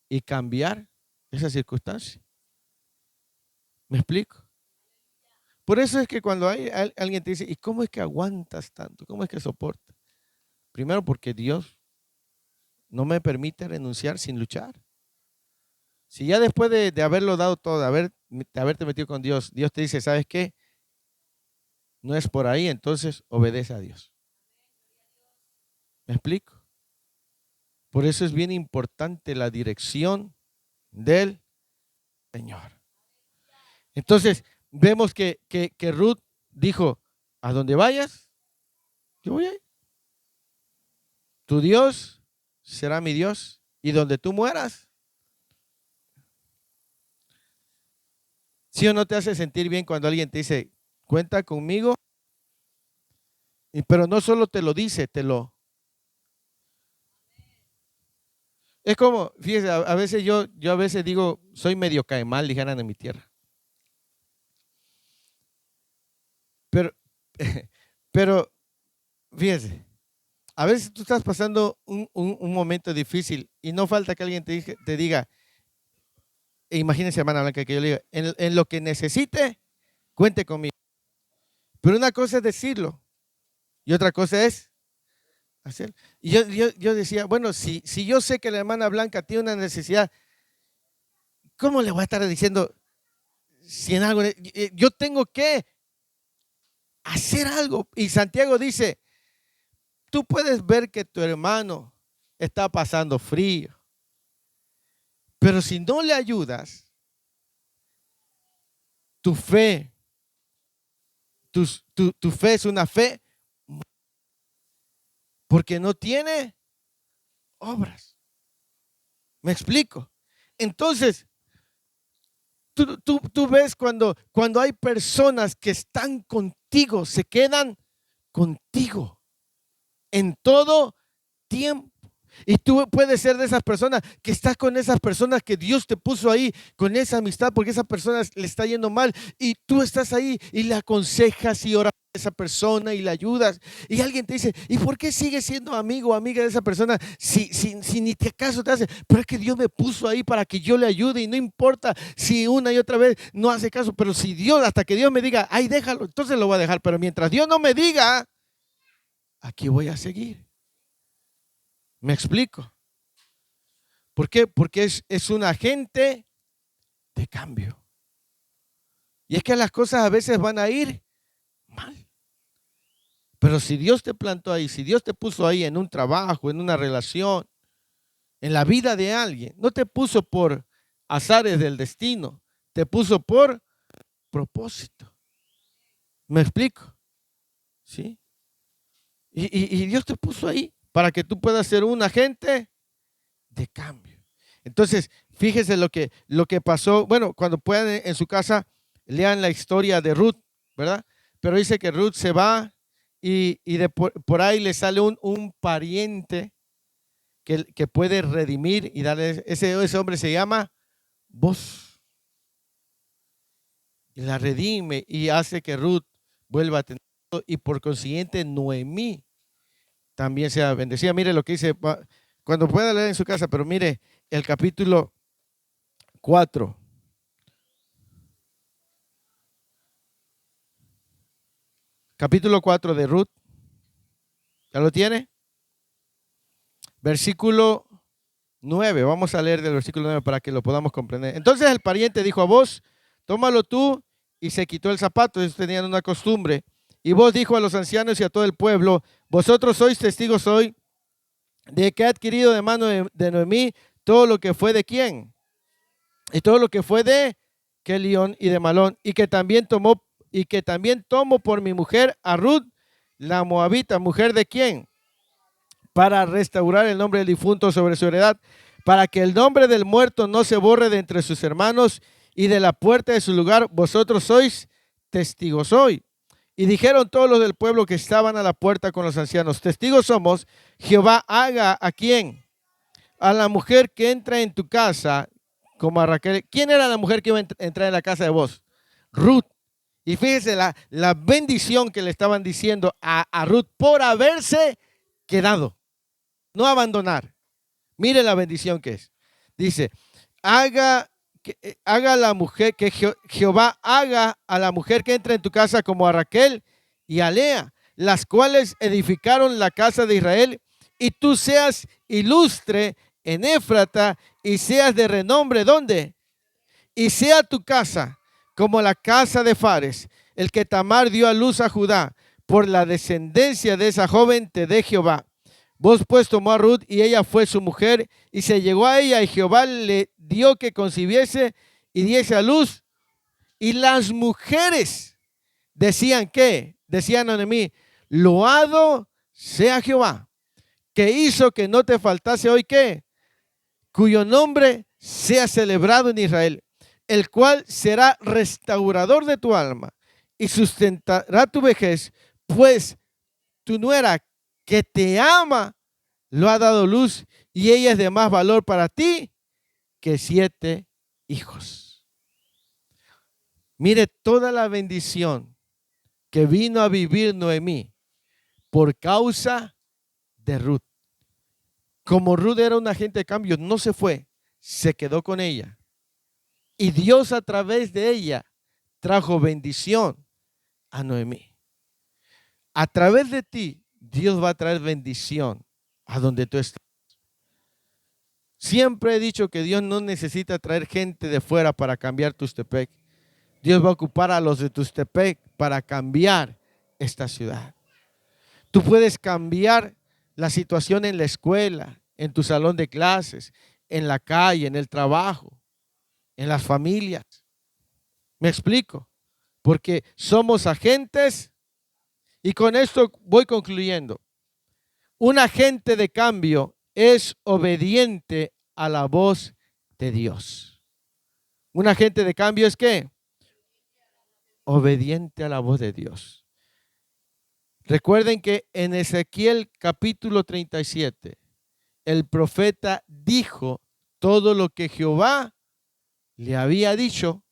y cambiar esa circunstancia. ¿Me explico? Por eso es que cuando alguien te dice, ¿y cómo es que aguantas tanto? ¿Cómo es que soportas? Primero porque Dios no me permite renunciar sin luchar. Si ya después de haberlo dado todo, de haberte metido con Dios, Dios te dice, ¿sabes qué? No es por ahí, entonces obedece a Dios. ¿Me explico? Por eso es bien importante la dirección del Señor. Entonces, vemos que Ruth dijo, a donde vayas, yo voy a ir. Tu Dios será mi Dios, y donde tú mueras. ¿Sí o no te hace sentir bien cuando alguien te dice, cuenta conmigo? Pero no solo te lo dice, Es como, fíjese, a veces yo a veces digo, soy medio caemal, dijeran en mi tierra. Pero, pero, fíjese, a veces tú estás pasando un momento difícil y no falta que alguien te diga, imagínense, hermana Blanca, que yo le diga, en lo que necesite, cuente conmigo. Pero una cosa es decirlo y otra cosa es hacerlo. Y yo decía, bueno, si yo sé que la hermana Blanca tiene una necesidad, ¿cómo le voy a estar diciendo si en algo? Yo tengo que hacer algo. Y Santiago dice, tú puedes ver que tu hermano está pasando frío, pero si no le ayudas, tu fe, tu fe es una fe porque no tiene obras. ¿Me explico? Entonces, tú ves cuando hay personas que están contigo, se quedan contigo en todo tiempo. Y tú puedes ser de esas personas que estás con esas personas que Dios te puso ahí, con esa amistad, porque esa persona le está yendo mal y tú estás ahí y le aconsejas y oras a esa persona y le ayudas. Y alguien te dice, ¿y por qué sigues siendo amigo o amiga de esa persona si ni te acaso te hace? Pero es que Dios me puso ahí para que yo le ayude y no importa si una y otra vez no hace caso, pero si Dios, hasta que Dios me diga, ay, déjalo, entonces lo voy a dejar. Pero mientras Dios no me diga, aquí voy a seguir. ¿Me explico? ¿Por qué? Porque es un agente de cambio. Y es que las cosas a veces van a ir mal. Pero si Dios te plantó ahí, si Dios te puso ahí en un trabajo, en una relación, en la vida de alguien, no te puso por azares del destino, te puso por propósito. ¿Me explico? ¿Sí? Y Dios te puso ahí para que tú puedas ser un agente de cambio. Entonces, fíjese lo que pasó. Bueno, cuando puedan en su casa, lean la historia de Ruth, ¿verdad? Pero dice que Ruth se va y por ahí le sale un pariente que puede redimir y darle, ese hombre se llama Boz. Y la redime y hace que Ruth vuelva a tener, y por consiguiente Noemí también sea bendecida. Mire lo que dice, cuando pueda leer en su casa, pero mire el capítulo 4. Capítulo 4 de Ruth. ¿Ya lo tiene? Versículo 9. Vamos a leer del versículo 9 para que lo podamos comprender. Entonces el pariente dijo a Boz, tómalo tú, y se quitó el zapato. Ellos tenían una costumbre. Y Boz dijo a los ancianos y a todo el pueblo, vosotros sois testigos hoy de que ha adquirido de mano de Noemí todo lo que fue de quién. Y todo lo que fue de Kelión y de Malón, y que también tomo por mi mujer a Ruth, la moabita, mujer de quién, para restaurar el nombre del difunto sobre su heredad, para que el nombre del muerto no se borre de entre sus hermanos, y de la puerta de su lugar vosotros sois testigos hoy. Y dijeron todos los del pueblo que estaban a la puerta con los ancianos, testigos somos, Jehová haga a quién, a la mujer que entra en tu casa, como a Raquel. ¿Quién era la mujer que iba a entrar en la casa de vos? Ruth. Y fíjese la bendición que le estaban diciendo a Ruth por haberse quedado, no abandonar. Mire la bendición que es. Dice, haga haga a la mujer, que Jehová haga a la mujer que entra en tu casa como a Raquel y a Lea, las cuales edificaron la casa de Israel, y tú seas ilustre en Éfrata y seas de renombre. ¿Dónde? Y sea tu casa como la casa de Fares, el que Tamar dio a luz a Judá. Por la descendencia de esa joven te dé Jehová. Vos pues tomó a Ruth y ella fue su mujer y se llegó a ella, y Jehová le dio que concibiese y diese a luz. Y las mujeres decían, ¿qué? Decían a mí: loado sea Jehová, que hizo que no te faltase hoy, ¿qué? Cuyo nombre sea celebrado en Israel, el cual será restaurador de tu alma y sustentará tu vejez, pues tu nuera que te ama lo ha dado luz, y ella es de más valor para ti que 7 hijos. Mire toda la bendición que vino a vivir Noemí por causa de Ruth. Como Ruth era un agente de cambio, no se fue, se quedó con ella. Y Dios a través de ella trajo bendición a Noemí. A través de ti, Dios va a traer bendición a donde tú estás. Siempre he dicho que Dios no necesita traer gente de fuera para cambiar Tustepec. Dios va a ocupar a los de Tustepec para cambiar esta ciudad. Tú puedes cambiar la situación en la escuela, en tu salón de clases, en la calle, en el trabajo, en las familias. ¿Me explico? Porque somos agentes, y con esto voy concluyendo. Un agente de cambio es obediente a la voz de Dios. Un agente de cambio es ¿qué? Obediente a la voz de Dios. Recuerden que en Ezequiel capítulo 37, el profeta dijo todo lo que Jehová le había dicho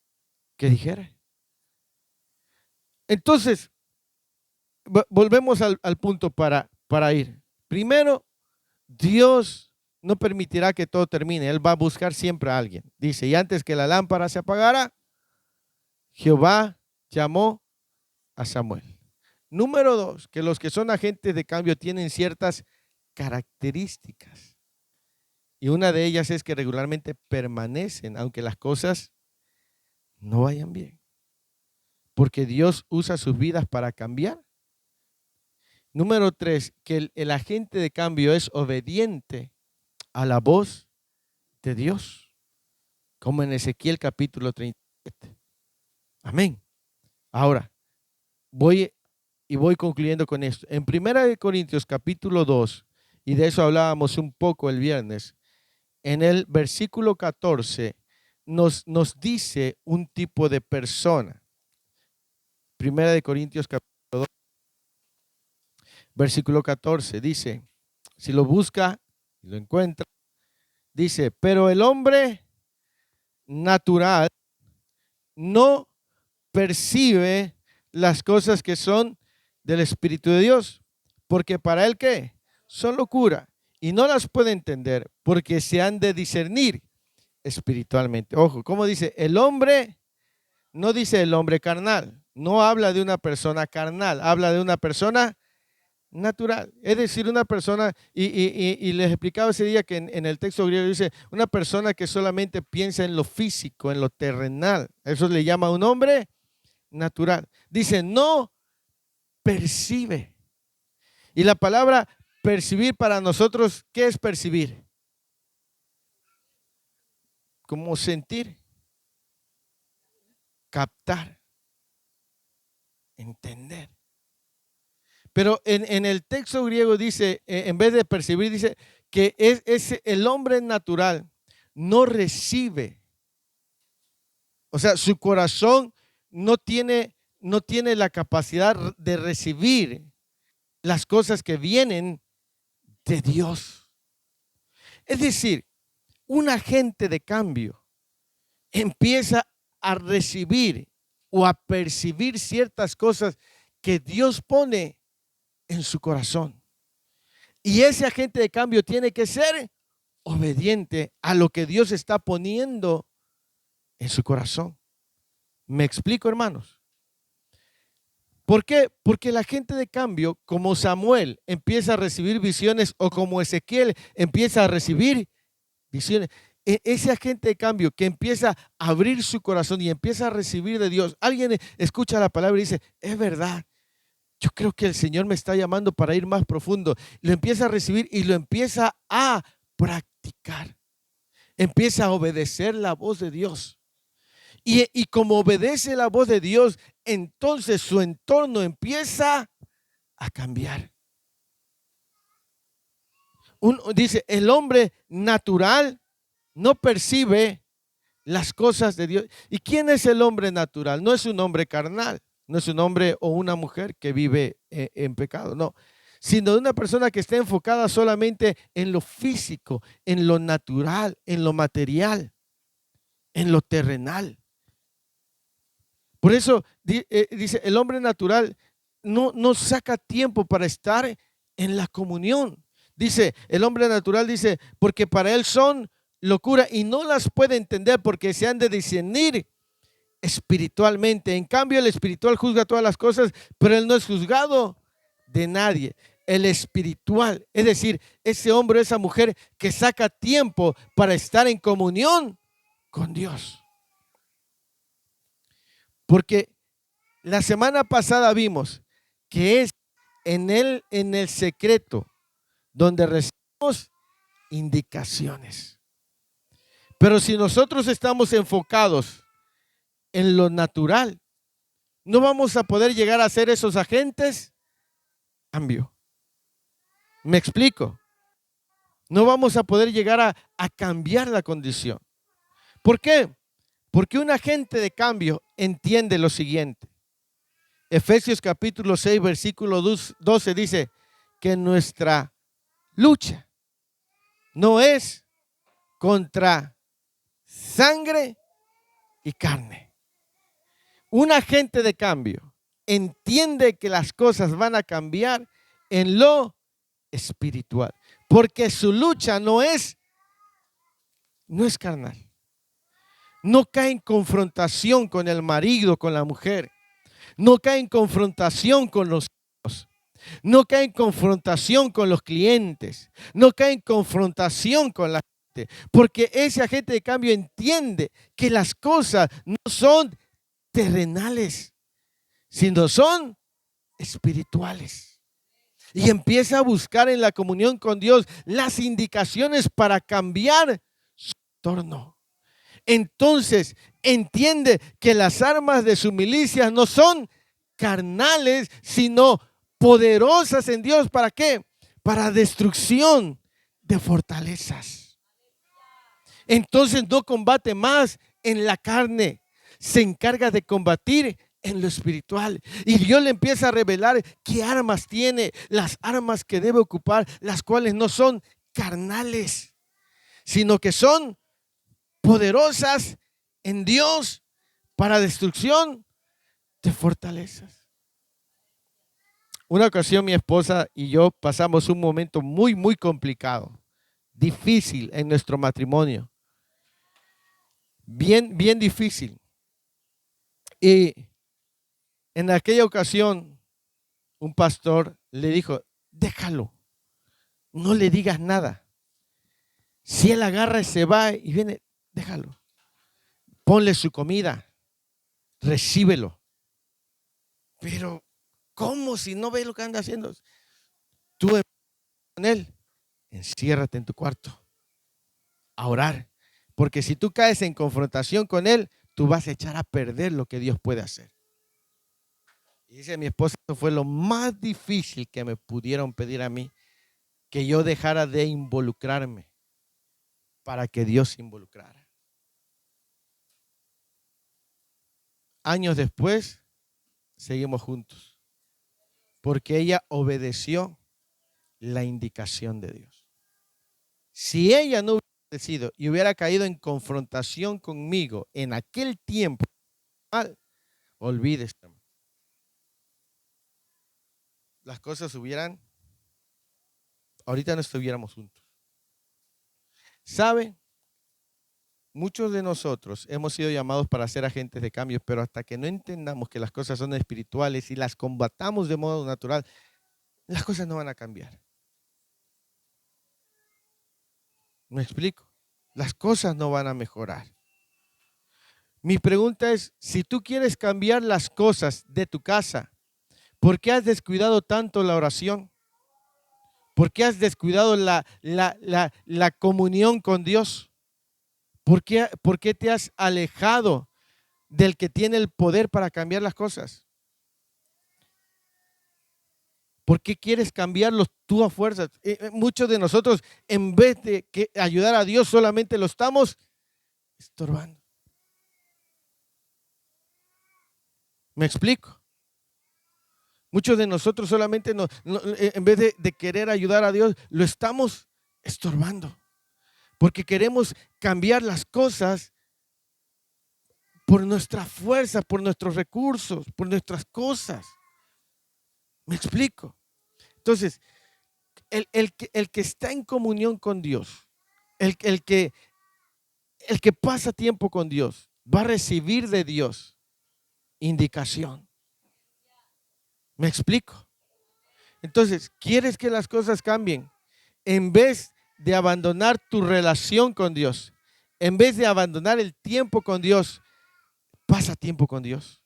que dijera. Entonces, volvemos al punto para ir. Primero, Dios no permitirá que todo termine. Él va a buscar siempre a alguien. Dice, y antes que la lámpara se apagara, Jehová llamó a Samuel. Número 2, que los que son agentes de cambio tienen ciertas características. Y una de ellas es que regularmente permanecen, aunque las cosas no vayan bien. Porque Dios usa sus vidas para cambiar. Número 3, que el agente de cambio es obediente a la voz de Dios, como en Ezequiel capítulo 37. Amén. Ahora, voy concluyendo con esto. En 1 Corintios capítulo 2, y de eso hablábamos un poco el viernes, en el versículo 14 nos dice un tipo de persona. 1 Corintios capítulo 2, versículo 14, dice, si lo busca y lo encuentra, dice, pero el hombre natural no percibe las cosas que son del Espíritu de Dios, porque para él ¿qué? Son locura, y no las puede entender, porque se han de discernir espiritualmente. Ojo, ¿cómo dice? El hombre, no dice el hombre carnal, no habla de una persona carnal, habla de una persona natural. Es decir, una persona, y les explicaba ese día que en el texto griego dice, una persona que solamente piensa en lo físico, en lo terrenal. Eso le llama un hombre natural. Dice, no percibe. Y la palabra percibir para nosotros, ¿qué es percibir? Como sentir, captar, entender. Pero en el texto griego dice, en vez de percibir, dice que es el hombre natural no recibe. O sea, su corazón no tiene la capacidad de recibir las cosas que vienen de Dios. Es decir, un agente de cambio empieza a recibir o a percibir ciertas cosas que Dios pone en su corazón. Y ese agente de cambio tiene que ser obediente a lo que Dios está poniendo en su corazón. ¿Me explico, hermanos? ¿Por qué? Porque la gente de cambio, como Samuel, empieza a recibir visiones, o como Ezequiel empieza a recibir visiones. Ese agente de cambio que empieza a abrir su corazón y empieza a recibir de Dios. Alguien escucha la palabra y dice, es verdad, yo creo que el Señor me está llamando para ir más profundo. Lo empieza a recibir y lo empieza a practicar. Empieza a obedecer la voz de Dios. Y como obedece la voz de Dios, entonces su entorno empieza a cambiar. Dice, el hombre natural no percibe las cosas de Dios. ¿Y quién es el hombre natural? No es un hombre carnal, no es un hombre o una mujer que vive en pecado, no, sino una persona que está enfocada solamente en lo físico, en lo natural, en lo material, en lo terrenal. Por eso dice, el hombre natural no saca tiempo para estar en la comunión. Dice, el hombre natural dice, porque para él son locura y no las puede entender porque se han de discernir espiritualmente. En cambio, el espiritual juzga todas las cosas, pero él no es juzgado de nadie. El espiritual, es decir, ese hombre o esa mujer que saca tiempo para estar en comunión con Dios. Porque la semana pasada vimos que es en el secreto donde recibimos indicaciones. Pero si nosotros estamos enfocados en lo natural, no vamos a poder llegar a ser esos agentes de cambio. ¿Me explico? No vamos a poder llegar a cambiar la condición. ¿Por qué? Porque un agente de cambio entiende lo siguiente. Efesios capítulo 6, versículo 12 dice que nuestra lucha no es contra sangre y carne. Un agente de cambio entiende que las cosas van a cambiar en lo espiritual, porque su lucha no es carnal. No cae en confrontación con el marido, con la mujer. No cae en confrontación con los hijos. No cae en confrontación con los clientes. No cae en confrontación con la gente. Porque ese agente de cambio entiende que las cosas no son terrenales, sino son espirituales. Y empieza a buscar en la comunión con Dios las indicaciones para cambiar su entorno. Entonces entiende que las armas de su milicia no son carnales, sino poderosas en Dios. ¿Para qué? Para destrucción de fortalezas. Entonces no combate más en la carne, se encarga de combatir en lo espiritual. Y Dios le empieza a revelar qué armas tiene, las armas que debe ocupar, las cuales no son carnales, sino que son poderosas en Dios para destrucción de fortalezas. Una ocasión mi esposa y yo pasamos un momento muy, muy complicado, difícil en nuestro matrimonio. Bien, bien difícil. Y en aquella ocasión un pastor le dijo, déjalo, no le digas nada. Si él agarra y se va y viene, déjalo. Ponle su comida, recíbelo. Pero, ¿cómo si no ves lo que anda haciendo? Tú con él, enciérrate en tu cuarto a orar. Porque si tú caes en confrontación con él, tú vas a echar a perder lo que Dios puede hacer. Y dice mi esposa, eso fue lo más difícil que me pudieron pedir a mí, que yo dejara de involucrarme para que Dios se involucrara. Años después, seguimos juntos, porque ella obedeció la indicación de Dios. Si ella no hubiera obedecido y hubiera caído en confrontación conmigo en aquel tiempo, olvídese, las cosas ahorita no estuviéramos juntos. ¿Sabe? muchos de nosotros hemos sido llamados para ser agentes de cambio, pero hasta que no entendamos que las cosas son espirituales y las combatamos de modo natural, las cosas no van a cambiar. ¿Me explico? Las cosas no van a mejorar. Mi pregunta es, si tú quieres cambiar las cosas de tu casa, ¿por qué has descuidado tanto la oración? ¿Por qué has descuidado la comunión con Dios? ¿Por qué te has alejado del que tiene el poder para cambiar las cosas? ¿Por qué quieres cambiarlos tú a fuerzas? Muchos de nosotros, en vez de ayudar a Dios, solamente lo estamos estorbando. ¿Me explico? Muchos de nosotros solamente en vez de querer ayudar a Dios, lo estamos estorbando. Porque queremos cambiar las cosas por nuestra fuerza, por nuestros recursos, por nuestras cosas. ¿Me explico? Entonces, el que está en comunión con Dios, el que pasa tiempo con Dios, va a recibir de Dios indicación. ¿Me explico? Entonces, ¿quieres que las cosas cambien? En vez de abandonar tu relación con Dios, en vez de abandonar el tiempo con Dios, pasa tiempo con Dios.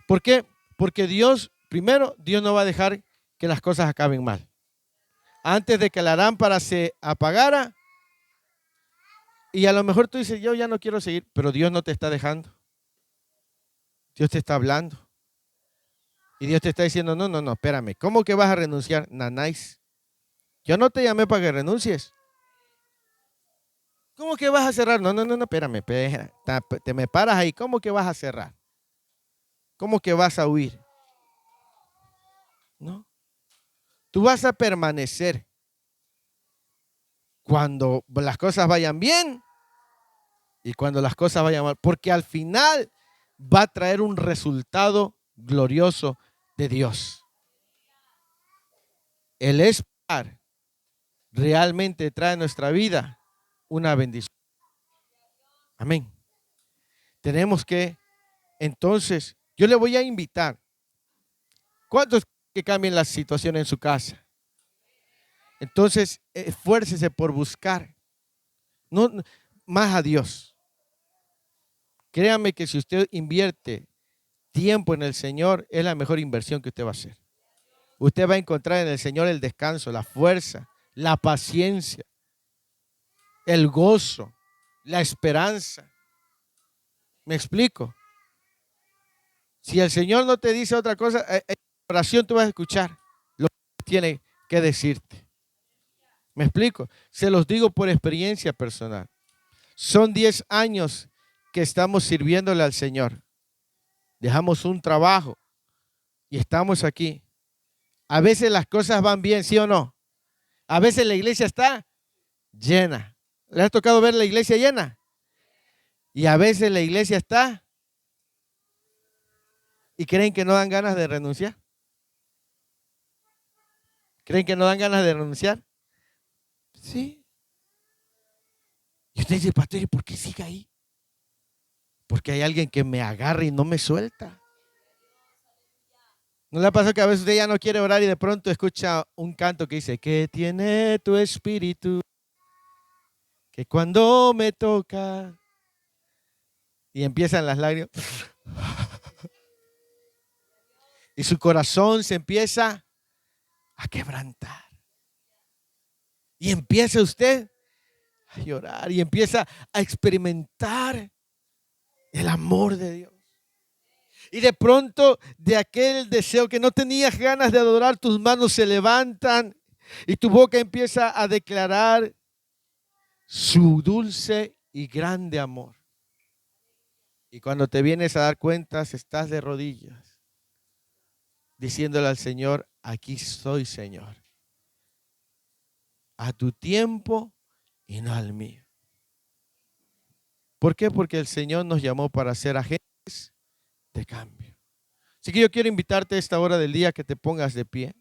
¿Por qué? Porque Dios, primero, Dios no va a dejar que las cosas acaben mal. Antes de que la lámpara se apagara, y a lo mejor tú dices, yo ya no quiero seguir, pero Dios no te está dejando. Dios te está hablando. Y Dios te está diciendo, no, espérame, ¿cómo que vas a renunciar? Nanáis, yo no te llamé para que renuncies. ¿Cómo que vas a cerrar? No, espérame, te me paras ahí, ¿cómo que vas a cerrar? ¿Cómo que vas a huir? No. Tú vas a permanecer cuando las cosas vayan bien y cuando las cosas vayan mal, porque al final va a traer un resultado glorioso de Dios. El esperar realmente trae a nuestra vida una bendición. Amén. Tenemos que, entonces, yo le voy a invitar. ¿Cuántos que cambien la situación en su casa? Entonces, esfuércese por buscar más a Dios. Créame que si usted invierte tiempo en el Señor, es la mejor inversión que usted va a hacer. Usted va a encontrar en el Señor el descanso, la fuerza, la paciencia, el gozo, la esperanza. ¿Me explico? Si el Señor no te dice otra cosa, en oración tú vas a escuchar lo que tiene que decirte. ¿Me explico? Se los digo por experiencia personal. Son 10 años que estamos sirviéndole al Señor. Dejamos un trabajo y estamos aquí. A veces las cosas van bien, ¿sí o no? A veces la iglesia está llena. ¿Le ha tocado ver la iglesia llena? Y a veces la iglesia está y creen que no dan ganas de renunciar. ¿Creen que no dan ganas de renunciar? Sí. Y usted dice, pastor, ¿y por qué sigue ahí? Porque hay alguien que me agarra y no me suelta. ¿No le ha pasado que a veces usted ya no quiere orar y de pronto escucha un canto que dice, que tiene tu espíritu, que cuando me toca, y empiezan las lágrimas, y su corazón se empieza a quebrantar. Y empieza usted a llorar y empieza a experimentar el amor de Dios. Y de pronto, de aquel deseo que no tenías ganas de adorar, tus manos se levantan y tu boca empieza a declarar su dulce y grande amor. Y cuando te vienes a dar cuenta, estás de rodillas, diciéndole al Señor, aquí soy, Señor, a tu tiempo y no al mío. ¿Por qué? Porque el Señor nos llamó para ser agentes de cambio. Así que yo quiero invitarte a esta hora del día que te pongas de pie.